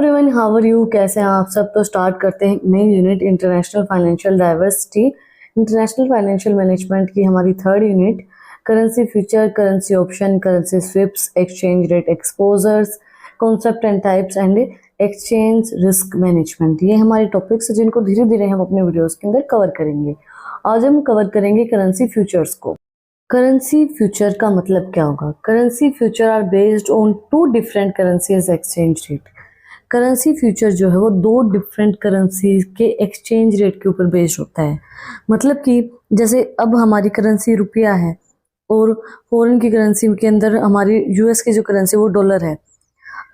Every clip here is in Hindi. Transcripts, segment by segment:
Everyone, how are you? कैसे हैं आप सब? तो स्टार्ट करते हैं नई unit international financial diversity, international financial management की हमारी third unit. Currency future, currency option, currency swaps, exchange rate exposures, concept and types and exchange risk management. ये हमारे टॉपिक्स हैं जिनको धीरे धीरे हम अपने वीडियोस के अंदर कवर करेंगे। आज हम कवर करेंगे करेंसी फ्यूचर्स को। करेंसी फ्यूचर का मतलब क्या होगा? Currency future are based on two different currencies exchange rate. Currency future जो है वो दो डिफरेंट करेंसी के एक्सचेंज रेट के ऊपर बेस्ड होता है। मतलब कि जैसे अब हमारी करेंसी रुपया है और फॉरेन की करेंसी के अंदर हमारी यूएस की जो करेंसी वो डॉलर है।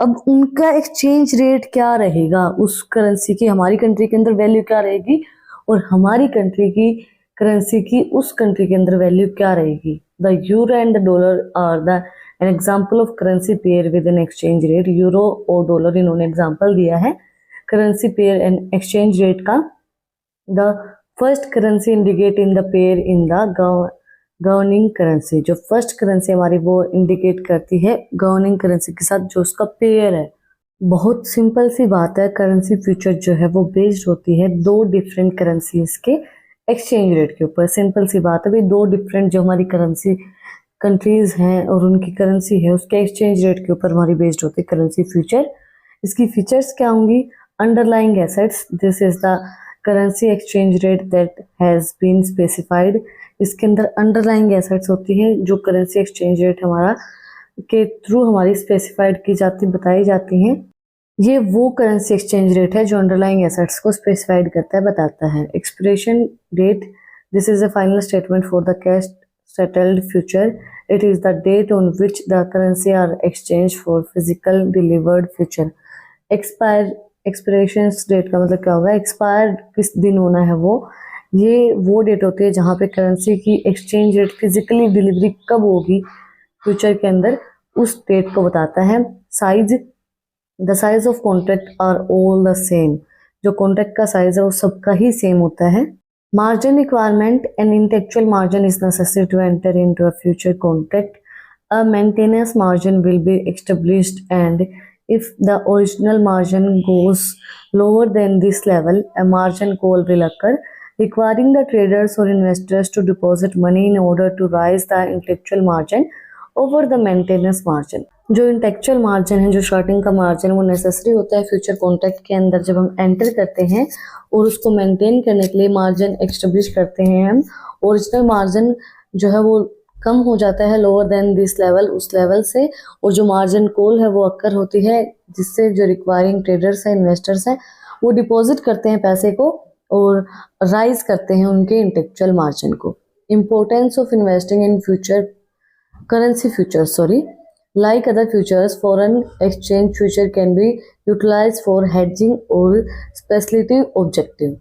अब उनका एक्सचेंज रेट क्या रहेगा, उस करेंसी की हमारी कंट्री के अंदर वैल्यू क्या रहेगी और हमारी कंट्री की करेंसी की उस कंट्री के अंदर वैल्यू क्या रहेगी। The euro and the dollar are the an example of currency pair with an exchange rate. Euro और डॉलर इन्होंने एग्जाम्पल दिया है currency pair and exchange rate का। The first currency indicate in the pair in the governing currency. जो फर्स्ट करेंसी हमारी वो इंडिकेट करती है गवर्निंग करेंसी के साथ जो उसका पेयर है। बहुत सिंपल सी बात है, करेंसी फ्यूचर जो है वो बेस्ड होती है दो डिफरेंट करेंसीज के एक्सचेंज रेट के ऊपर। सिंपल सी बात है भाई, दो डिफरेंट जो हमारी करेंसी कंट्रीज हैं और उनकी करेंसी है उसके एक्सचेंज रेट के ऊपर हमारी बेस्ड होती है करेंसी फ्यूचर। इसकी फीचर्स क्या होंगी? Underlying assets, this is the currency exchange rate that has been specified. इसके अंदर अंडरलाइंग एसेट्स होती है जो करेंसी एक्सचेंज रेट हमारा के थ्रू हमारी स्पेसिफाइड की जाती बताई जाती हैं। ये वो करेंसी एक्सचेंज रेट है जो अंडरलाइंग एसेट्स को स्पेसिफाइड करता है, बताता है। Expiration date, this is a final statement for the cash settled future. It is the date on which the currency are exchanged for physical delivered future. Expiration date का मतलब क्या होगा? एक्सपायर किस दिन होना है वो डेट होती है जहाँ पे करेंसी की एक्सचेंज रेट फिजिकली डिलीवरी कब होगी फ्यूचर के अंदर, उस डेट को बताता है। Size, the size of contract are all the same. जो कॉन्ट्रैक्ट का साइज है वो सबका ही सेम होता है। Margin requirement, an intellectual margin is necessary to enter into a future contract. A maintenance margin will be established, and if the original margin goes lower than this level, a margin call will occur, requiring the traders or investors to deposit money in order to raise the intellectual margin over the maintenance margin. जो इंटेक्चुअल मार्जिन है, जो स्टार्टिंग का मार्जिन, वो नेसेसरी होता है फ्यूचर कॉन्ट्रैक्ट के अंदर जब हम एंटर करते हैं और उसको मेंटेन करने के लिए मार्जिन एक्स्टेब्लिश करते हैं हम। ओरिजिनल मार्जिन जो है वो कम हो जाता है लोअर देन दिस लेवल, उस लेवल से, और जो मार्जिन कॉल है वो अक्कर होती है जिससे जो रिक्वायरिंग ट्रेडर्स हैं, इन्वेस्टर्स हैं, वो डिपॉजिट करते हैं पैसे को और राइज करते हैं उनके इंटेक्चुअल मार्जिन को। Importance of investing in future currency futures, like other futures, foreign exchange future can be utilized for hedging or speculative objective।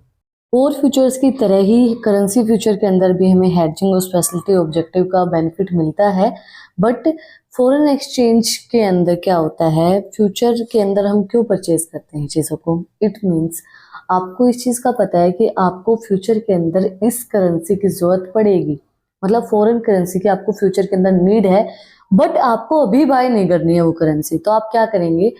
और फ्यूचर्स की तरह ही करेंसी फ्यूचर के अंदर भी हमें हेजिंग और स्पेशलिटी ऑब्जेक्टिव का बेनिफिट मिलता है। बट फॉरेन एक्सचेंज के अंदर क्या होता है, फ्यूचर के अंदर हम क्यों परचेज करते हैं चीज़ों को? इट मीन्स आपको इस चीज़ का पता है कि आपको फ्यूचर के अंदर इस करेंसी की ज़रूरत पड़ेगी, मतलब फॉरेन करेंसी की आपको फ्यूचर के अंदर नीड है, बट आपको अभी बाय नहीं करनी है वो करेंसी। तो आप क्या करेंगे?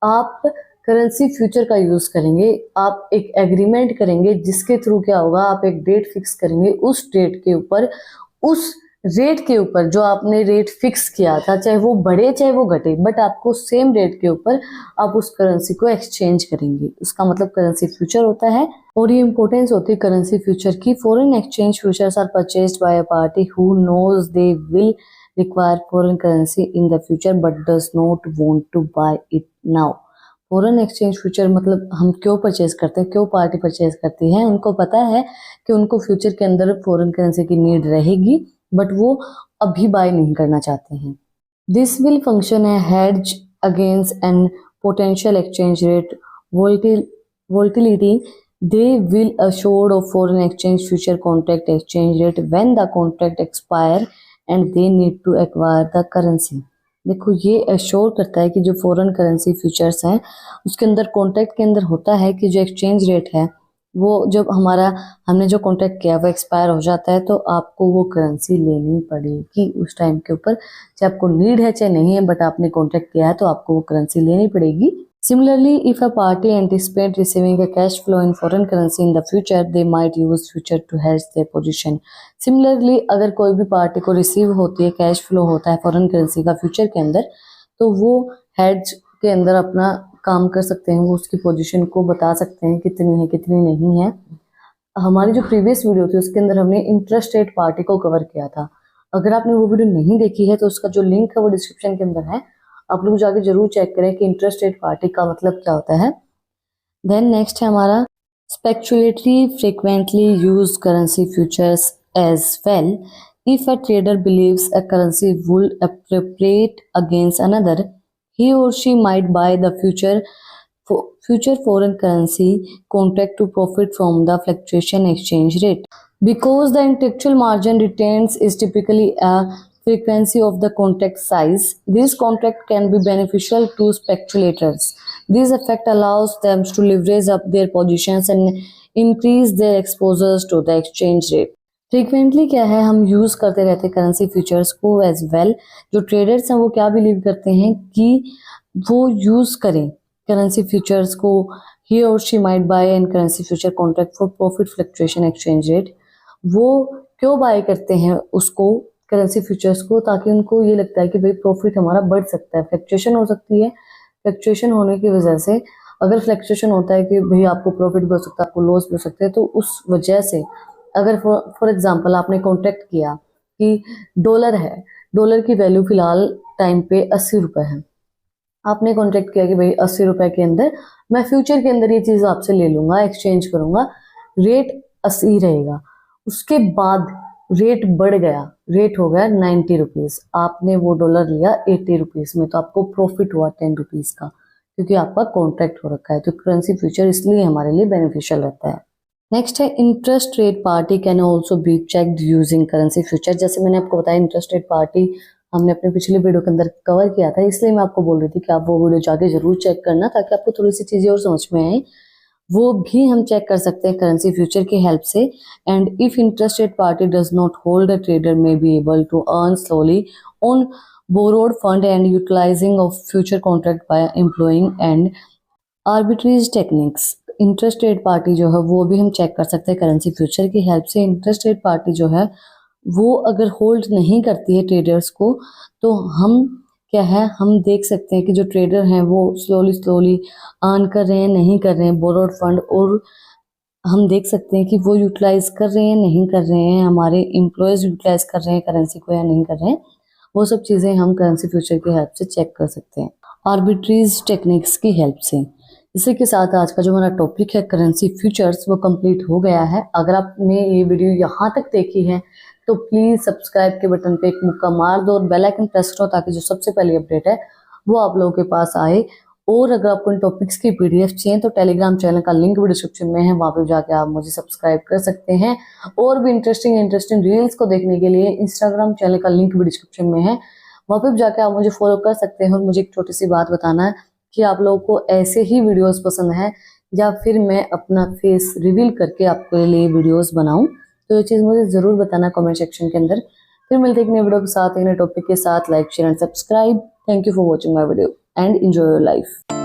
आप करेंसी फ्यूचर का यूज करेंगे। आप एक एग्रीमेंट करेंगे जिसके थ्रू क्या होगा, आप एक डेट फिक्स करेंगे। उस डेट के ऊपर, उस रेट के ऊपर जो आपने रेट फिक्स किया था, चाहे वो बढ़े चाहे वो घटे, बट आपको सेम रेट के ऊपर आप उस करेंसी को एक्सचेंज करेंगे। उसका मतलब करेंसी फ्यूचर होता है। और ये इंपॉर्टेंस होती है करेंसी फ्यूचर की। Foreign exchange futures are purchased by a party who knows they will require foreign currency in the future but does not want to buy it now. Foreign exchange future मतलब हम क्यों परचेज करते हैं, क्यों पार्टी परचेज करती है? उनको पता है कि उनको फ्यूचर के अंदर फॉरेन करेंसी की नीड रहेगी, बट वो अभी बाय नहीं करना चाहते हैं। This will function A hedge against an potential exchange rate volatility. They will assured of foreign exchange future contract exchange rate when the contract expire and they need to acquire the currency। देखो, ये एश्योर करता है कि जो फॉरेन करेंसी फ्यूचर्स हैं उसके अंदर कॉन्ट्रैक्ट के अंदर होता है कि जो एक्सचेंज रेट है वो जब हमने जो कॉन्ट्रैक्ट किया वो एक्सपायर हो जाता है तो आपको वो करेंसी लेनी पड़ेगी उस टाइम के ऊपर। चाहे आपको नीड है चाहे नहीं है, बट आपने कॉन्ट्रैक्ट किया है तो आपको वो करेंसी लेनी पड़ेगी। Similarly, if a party anticipates receiving a cash flow in foreign currency in the future, they might use future to hedge their position. Similarly, अगर कोई भी पार्टी को रिसीव होती है, कैश फ्लो होता है फॉरेन करेंसी का फ्यूचर के अंदर, तो वो हेज के अंदर अपना काम कर सकते हैं, वो उसकी पोजीशन को बता सकते हैं कितनी है कितनी नहीं है। हमारी जो प्रीवियस वीडियो थी उसके अंदर हमने इंटरेस्ट रेट पार्टी को कवर किया था। अगर आपने वो वीडियो नहीं देखी है तो उसका जो लिंक है वो डिस्क्रिप्शन के अंदर है, आप लोग जाके जरूर चेक करें कि इंटरेस्ट रेट पार्टी का मतलब क्या होता है। देन नेक्स्ट है हमारा speculatory frequently use currency futures as well. If a trader believes a currency will appropriate against another, he or she might buy the future foreign currency contract to profit from the fluctuation exchange rate. Because the intellectual margin retains is typically a frequency of the contract size, this contract can be beneficial to speculators. This effect allows them to leverage up their positions and increase their exposures to the exchange rate. Frequently क्या है, हम यूज करते रहते हैं करेंसी फ्यूचर्स को एज वेल। जो ट्रेडर्स हैं वो क्या बिलीव करते हैं कि वो यूज करें करेंसी फ्यूचर्स को, he or she might buy an currency future contract for profit fluctuation exchange rate. वो क्यों बाय करते हैं उसको, करेंसी फ्यूचर्स को, ताकि उनको ये लगता है कि भाई प्रॉफिट हमारा बढ़ सकता है, फ्लक्चुएशन हो सकती है। फ्लक्चुएशन होने की वजह से, अगर फ्लक्चुएशन होता है कि भाई आपको प्रॉफिट भी हो सकता है, आपको लॉस भी हो सकता है, तो उस वजह से अगर फॉर एग्जांपल आपने कॉन्ट्रैक्ट किया कि डॉलर है, डॉलर की वैल्यू फिलहाल टाइम पे 80 रुपए है, आपने कॉन्ट्रैक्ट किया कि भाई 80 रुपए के अंदर मैं फ्यूचर के अंदर ये चीज आपसे ले लूंगा, एक्सचेंज करूंगा, रेट 80 रहेगा। उसके बाद रेट बढ़ गया, रेट हो गया 90 रुपीज, आपने वो डॉलर लिया 80 रुपीज में, तो आपको प्रॉफिट हुआ 10 रुपीज का, क्योंकि आपका कॉन्ट्रैक्ट हो रखा है। तो करेंसी फ्यूचर इसलिए हमारे लिए बेनिफिशियल रहता है। नेक्स्ट है interest rate party can also be checked using currency future. जैसे मैंने आपको बताया इंटरेस्ट रेट पार्टी हमने अपने पिछले वीडियो के अंदर कवर किया था, इसलिए मैं आपको बोल रही थी कि आप वो वीडियो जाके जरूर चेक करना, ताकि आपको थोड़ी सी चीजें और समझ में आए। वो भी हम चेक कर सकते हैं करेंसी फ्यूचर की हेल्प से। And if interest rate party does not hold, a trader may be able to earn slowly on borrowed fund and utilising of future contract by employing and arbitrage techniques. Interest rate party जो है वो भी हम चेक कर सकते हैं करेंसी फ्यूचर की हेल्प से। इंटरेस्ट रेट पार्टी जो है वो अगर होल्ड नहीं करती है ट्रेडर्स को, तो हम क्या है, हम देख सकते हैं कि जो ट्रेडर हैं वो स्लोली अर्न कर रहे हैं, नहीं कर रहे हैं बोरोड फंड, और हम देख सकते हैं कि वो यूटिलाइज कर रहे हैं, नहीं कर रहे हैं, हमारे एम्प्लॉयज यूटिलाइज कर रहे हैं करेंसी को या नहीं कर रहे हैं। वो सब चीज़ें हम करेंसी फ्यूचर की हेल्प से चेक कर सकते हैं, आर्बिट्रीज टेक्निक्स की हेल्प से। इसी के साथ आज का जो हमारा टॉपिक है करेंसी फ्यूचर्स वो कंप्लीट हो गया है। अगर आपने ये वीडियो यहाँ तक देखी है तो प्लीज़ सब्सक्राइब के बटन पे एक मुक्का मार दो और बेल आइकन प्रेस करो, ताकि जो सबसे पहली अपडेट है वो आप लोगों के पास आए। और अगर आपको इन टॉपिक्स की पीडीएफ चाहिए तो टेलीग्राम चैनल का लिंक भी डिस्क्रिप्शन में है, वहाँ पे जाके आप मुझे सब्सक्राइब कर सकते हैं। और भी इंटरेस्टिंग रील्स को देखने के लिए इंस्टाग्राम चैनल का लिंक भी डिस्क्रिप्शन में है, वहाँ पे जाके आप मुझे फॉलो कर सकते हैं। और मुझे एक छोटी सी बात बताना है कि आप लोगों को ऐसे ही वीडियोस पसंद है या फिर मैं अपना फेस रिवील करके आपके लिए वीडियोस बनाऊं, तो ये चीज़ मुझे ज़रूर बताना कमेंट सेक्शन के अंदर। फिर मिलते हैं एक नए वीडियो के साथ, एक नए टॉपिक के साथ। Like share and subscribe. Thank you for watching my video and enjoy your life.